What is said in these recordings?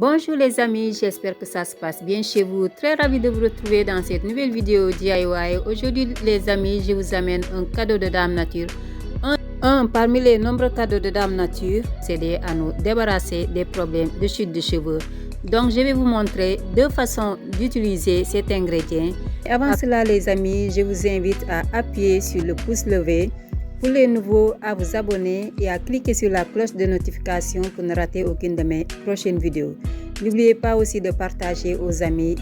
Bonjour les amis, j'espère que ça se passe bien chez vous. Très ravi de vous retrouver dans cette nouvelle vidéo DIY. Aujourd'hui les amis, je vous amène un cadeau de Dame Nature. Un parmi les nombreux cadeaux de Dame Nature, c'est à nous débarrasser des problèmes de chute de cheveux. Donc je vais vous montrer deux façons d'utiliser cet ingrédient. Avant cela les amis, je vous invite à appuyer sur le pouce levé. Pour les nouveaux, à vous abonner et à cliquer sur la cloche de notification pour ne rater aucune de mes prochaines vidéos. N'oubliez pas aussi de partager aux amis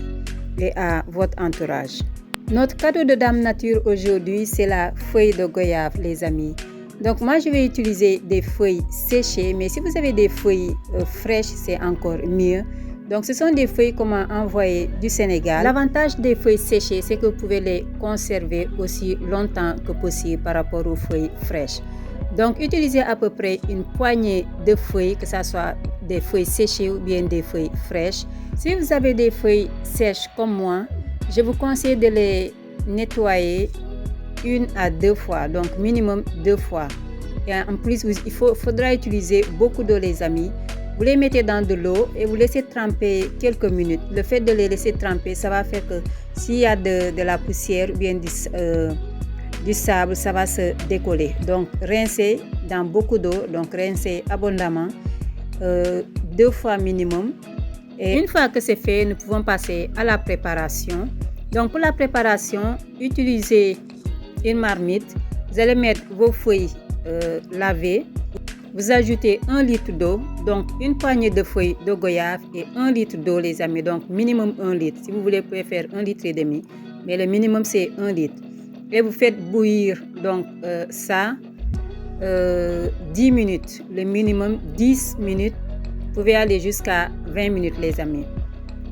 et à votre entourage. Notre cadeau de Dame Nature aujourd'hui, c'est la feuille de goyave les amis. Donc moi je vais utiliser des feuilles séchées, mais si vous avez des feuilles fraîches, c'est encore mieux. Donc ce sont des feuilles qu'on m'a envoyées du Sénégal. L'avantage des feuilles séchées, c'est que vous pouvez les conserver aussi longtemps que possible par rapport aux feuilles fraîches. Donc utilisez à peu près une poignée de feuilles, que ce soit des feuilles séchées ou bien des feuilles fraîches. Si vous avez des feuilles sèches comme moi, je vous conseille de les nettoyer 1 à 2 fois, donc minimum 2 fois. Et en plus, il faudra utiliser beaucoup d'eau les amis. Vous les mettez dans de l'eau et vous laissez tremper quelques minutes. Le fait de les laisser tremper, ça va faire que s'il y a de la poussière ou bien du sable, ça va se décoller. Donc rincez dans beaucoup d'eau, donc rincez abondamment, 2 fois minimum. Et une fois que c'est fait, nous pouvons passer à la préparation. Donc pour la préparation, utilisez une marmite. Vous allez mettre vos feuilles lavées. Vous ajoutez 1 litre d'eau, donc une poignée de feuilles de goyave et 1 litre d'eau les amis, donc minimum 1 litre. Si vous voulez, vous pouvez faire 1 litre et demi, mais le minimum c'est 1 litre. Et vous faites bouillir donc ça 10 minutes, le minimum 10 minutes. Vous pouvez aller jusqu'à 20 minutes les amis.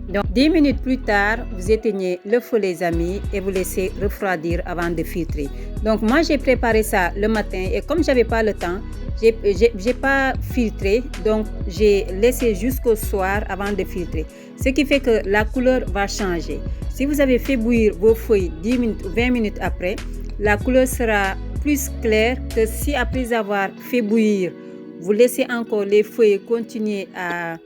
Donc 10 minutes plus tard, vous éteignez le feu les amis et vous laissez refroidir avant de filtrer. Donc moi j'ai préparé ça le matin et comme j'avais pas le temps, j'ai pas filtré, donc j'ai laissé jusqu'au soir avant de filtrer. Ce qui fait que la couleur va changer. Si vous avez fait bouillir vos feuilles 10 minutes ou 20 minutes après, la couleur sera plus claire que si après avoir fait bouillir, vous laissez encore les feuilles continuer à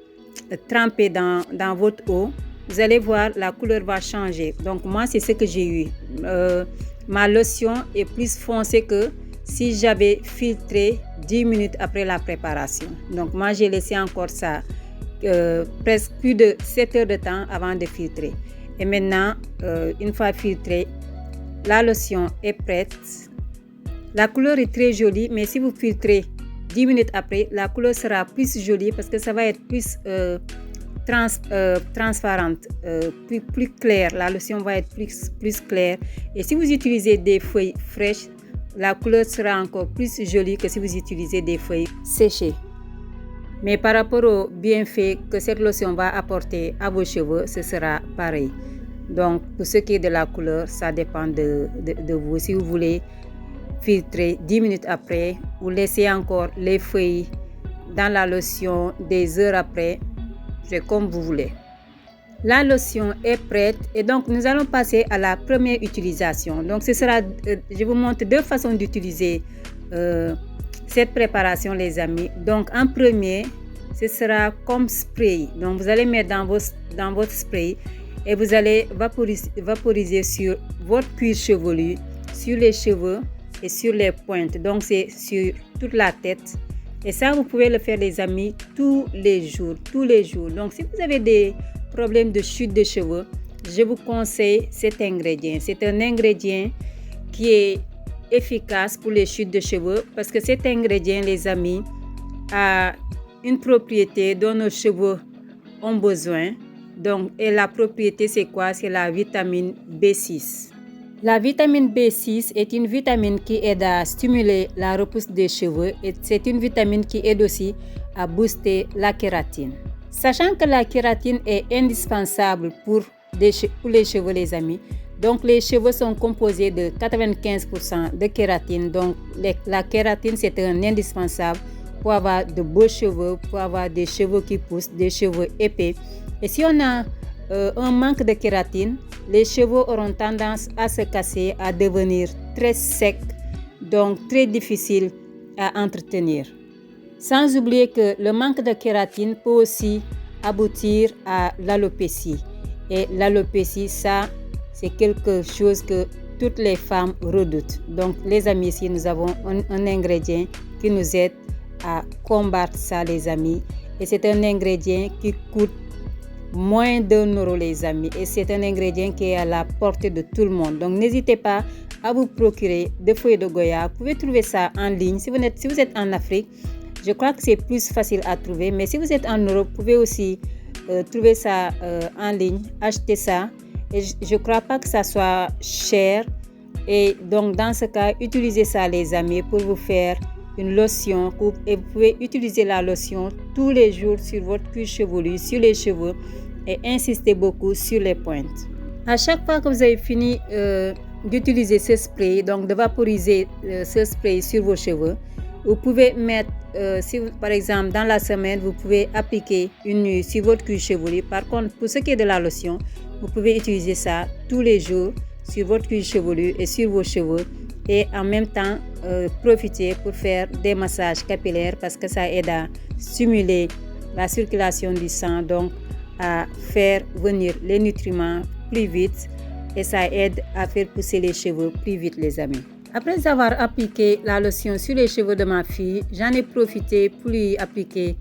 tremper dans votre eau. Vous allez voir, la couleur va changer. Donc moi c'est ce que j'ai eu. Ma lotion est plus foncée que si j'avais filtré 10 minutes après la préparation. Donc moi j'ai laissé encore ça presque plus de 7 heures de temps avant de filtrer. Et maintenant, une fois filtré, la lotion est prête. La couleur est très jolie, mais si vous filtrez 10 minutes après, la couleur sera plus jolie parce que ça va être plus transparente, plus claire. La lotion va être plus claire. Et si vous utilisez des feuilles fraîches, la couleur sera encore plus jolie que si vous utilisez des feuilles séchées. Mais par rapport au bienfait que cette lotion va apporter à vos cheveux, ce sera pareil. Donc pour ce qui est de la couleur, ça dépend de vous. Si vous voulez filtrer 10 minutes après, vous laissez encore les feuilles dans la lotion des heures après, c'est comme vous voulez. La lotion est prête et donc nous allons passer à la première utilisation. Donc ce sera, je vous montre deux façons d'utiliser cette préparation les amis. Donc en premier, ce sera comme spray. Donc vous allez mettre dans votre spray et vous allez vaporiser sur votre cuir chevelu, sur les cheveux et sur les pointes. Donc c'est sur toute la tête. Et ça vous pouvez le faire les amis tous les jours. Donc si vous avez des problèmes de chute de cheveux, je vous conseille cet ingrédient. C'est un ingrédient qui est efficace pour les chutes de cheveux parce que cet ingrédient les amis a une propriété dont nos cheveux ont besoin. Donc, et la propriété c'est quoi? C'est la vitamine B6. La vitamine B6 est une vitamine qui aide à stimuler la repousse des cheveux et c'est une vitamine qui aide aussi à booster la kératine. Sachant que la kératine est indispensable pour les cheveux les amis, donc les cheveux sont composés de 95% de kératine. Donc la kératine c'est un indispensable pour avoir de beaux cheveux, pour avoir des cheveux qui poussent, des cheveux épais. Et si on a un manque de kératine, les cheveux auront tendance à se casser, à devenir très secs, donc très difficiles à entretenir. Sans oublier que le manque de kératine peut aussi aboutir à l'alopécie. Et l'alopécie, ça, c'est quelque chose que toutes les femmes redoutent. Donc, les amis, ici, nous avons un ingrédient qui nous aide à combattre ça, les amis. Et c'est un ingrédient qui coûte moins d'1 €, les amis. Et c'est un ingrédient qui est à la portée de tout le monde. Donc, n'hésitez pas à vous procurer des feuilles de goyave. Vous pouvez trouver ça en ligne. Si vous êtes en Afrique, je crois que c'est plus facile à trouver. Mais si vous êtes en Europe, vous pouvez aussi trouver ça en ligne, acheter ça. Et je ne crois pas que ça soit cher. Et donc, dans ce cas, utilisez ça, les amis, pour vous faire une lotion. Et vous pouvez utiliser la lotion tous les jours sur votre cuir chevelu, sur les cheveux. Et insistez beaucoup sur les pointes. À chaque fois que vous avez fini d'utiliser ce spray, donc de vaporiser ce spray sur vos cheveux, vous pouvez mettre, par exemple, dans la semaine, vous pouvez appliquer une nuit sur votre cuir chevelu. Par contre, pour ce qui est de la lotion, vous pouvez utiliser ça tous les jours sur votre cuir chevelu et sur vos cheveux. Et en même temps, profiter pour faire des massages capillaires parce que ça aide à stimuler la circulation du sang, donc à faire venir les nutriments plus vite et ça aide à faire pousser les cheveux plus vite, les amis. Après avoir appliqué la lotion sur les cheveux de ma fille, j'en ai profité pour lui appliquer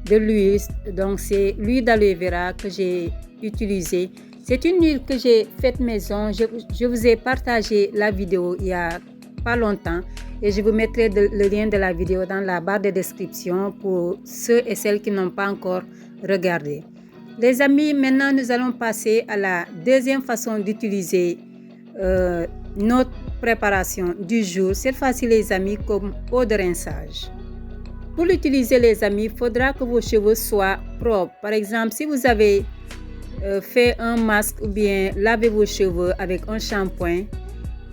de l'huile. Donc c'est l'huile d'aloe vera que j'ai utilisée. C'est une huile que j'ai faite maison. Je vous ai partagé la vidéo il y a pas longtemps et je vous mettrai le lien de la vidéo dans la barre de description pour ceux et celles qui n'ont pas encore regardé. Les amis, maintenant nous allons passer à la deuxième façon d'utiliser notre préparation du jour. Cette fois-ci, les amis, comme eau de rinçage. Pour l'utiliser, les amis, il faudra que vos cheveux soient propres. Par exemple, si vous avez fait un masque ou bien lavé vos cheveux avec un shampoing,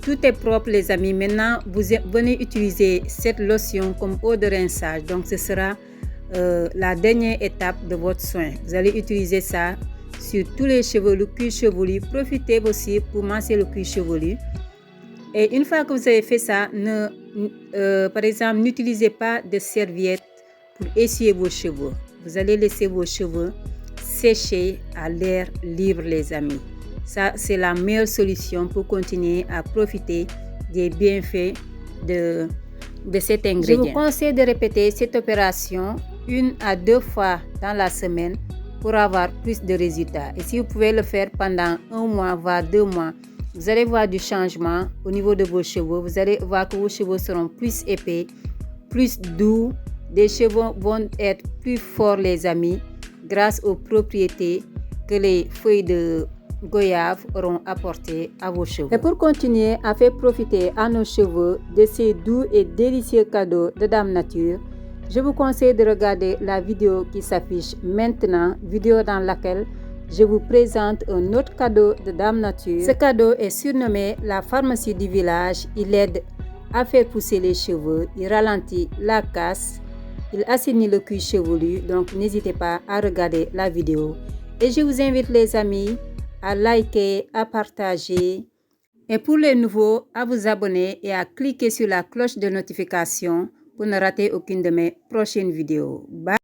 tout est propre, les amis. Maintenant, vous venez utiliser cette lotion comme eau de rinçage. Donc, ce sera la dernière étape de votre soin. Vous allez utiliser ça sur tous les cheveux, le cuir chevelu. Profitez aussi pour masser le cuir chevelu. Et une fois que vous avez fait ça, par exemple, n'utilisez pas de serviette pour essuyer vos cheveux. Vous allez laisser vos cheveux sécher à l'air libre, les amis. Ça, c'est la meilleure solution pour continuer à profiter des bienfaits de cet ingrédient. Je vous conseille de répéter cette opération 1 à 2 fois dans la semaine pour avoir plus de résultats. Et si vous pouvez le faire pendant 1 mois, voire 2 mois, vous allez voir du changement au niveau de vos cheveux. Vous allez voir que vos cheveux seront plus épais, plus doux. Les cheveux vont être plus forts, les amis, grâce aux propriétés que les feuilles de goyave auront apportées à vos cheveux. Et pour continuer à faire profiter à nos cheveux de ces doux et délicieux cadeaux de Dame Nature, je vous conseille de regarder la vidéo qui s'affiche maintenant, vidéo dans laquelle je vous présente un autre cadeau de Dame Nature. Ce cadeau est surnommé la pharmacie du village. Il aide à faire pousser les cheveux, il ralentit la casse, il assainit le cuir chevelu. Donc n'hésitez pas à regarder la vidéo. Et je vous invite, les amis, à liker, à partager. Et pour les nouveaux, à vous abonner et à cliquer sur la cloche de notification pour ne rater aucune de mes prochaines vidéos. Bye!